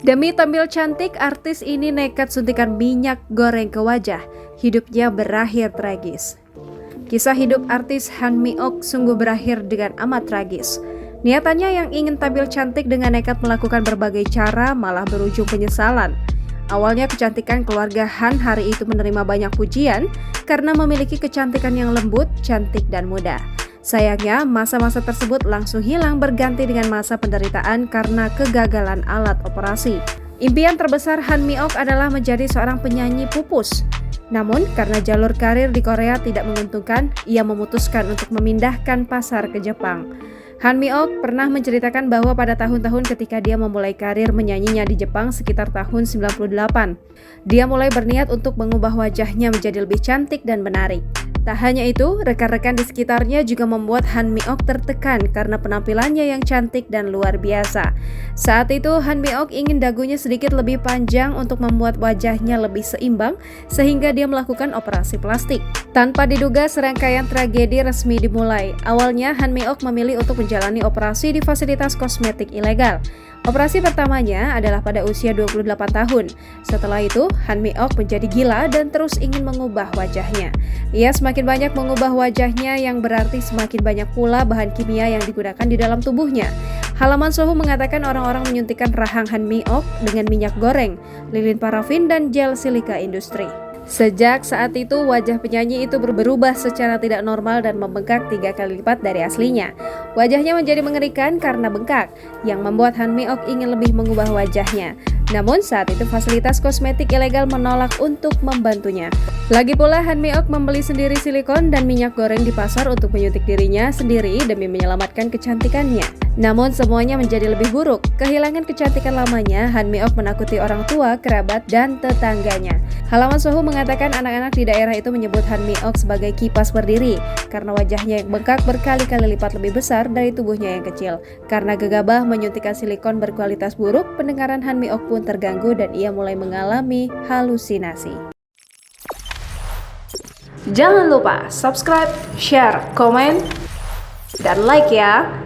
Demi tampil cantik, artis ini nekat suntikan minyak goreng ke wajah. Hidupnya berakhir tragis. Kisah hidup artis Han Mi-ok sungguh berakhir dengan amat tragis. Niatannya yang ingin tampil cantik dengan nekat melakukan berbagai cara malah berujung penyesalan. Awalnya kecantikan keluarga Han hari itu menerima banyak pujian karena memiliki kecantikan yang lembut, cantik, dan muda. Sayangnya, masa-masa tersebut langsung hilang berganti dengan masa penderitaan karena kegagalan alat operasi. Impian terbesar Han Mi-ok adalah menjadi seorang penyanyi pupus. Namun, karena jalur karir di Korea tidak menguntungkan, ia memutuskan untuk memindahkan pasar ke Jepang. Han Mi-ok pernah menceritakan bahwa pada tahun-tahun ketika dia memulai karir menyanyinya di Jepang sekitar tahun 98, dia mulai berniat untuk mengubah wajahnya menjadi lebih cantik dan menarik. Tak hanya itu, rekan-rekan di sekitarnya juga membuat Han Mi-ok tertekan karena penampilannya yang cantik dan luar biasa. Saat itu, Han Mi-ok ingin dagunya sedikit lebih panjang untuk membuat wajahnya lebih seimbang, sehingga dia melakukan operasi plastik. Tanpa diduga, serangkaian tragedi resmi dimulai. Awalnya, Han Mi-ok memilih untuk menjalani operasi di fasilitas kosmetik ilegal. Operasi pertamanya adalah pada usia 28 tahun. Setelah itu, Han Mi-ok menjadi gila dan terus ingin mengubah wajahnya. Ia semakin banyak mengubah wajahnya yang berarti semakin banyak pula bahan kimia yang digunakan di dalam tubuhnya. Halaman Sohu mengatakan orang-orang menyuntikkan rahang Han Mi-ok dengan minyak goreng, lilin parafin, dan gel silika industri. Sejak saat itu, wajah penyanyi itu berubah secara tidak normal dan membengkak 3 kali lipat dari aslinya. Wajahnya menjadi mengerikan karena bengkak, yang membuat Han Mi-ok ingin lebih mengubah wajahnya. Namun saat itu fasilitas kosmetik ilegal menolak untuk membantunya. Lagi pula Han Mi-ok membeli sendiri silikon dan minyak goreng di pasar untuk menyuntik dirinya sendiri demi menyelamatkan kecantikannya. Namun semuanya menjadi lebih buruk. Kehilangan kecantikan lamanya, Han Mi-ok menakuti orang tua, kerabat, dan tetangganya. Halaman Sohu mengatakan anak-anak di daerah itu menyebut Han Mi-ok sebagai kipas berdiri karena wajahnya yang bengkak berkali-kali lipat lebih besar dari tubuhnya yang kecil. Karena gegabah menyuntikkan silikon berkualitas buruk, pendengaran Han Mi-ok pun terganggu dan ia mulai mengalami halusinasi. Jangan lupa subscribe, share, komen, dan like ya!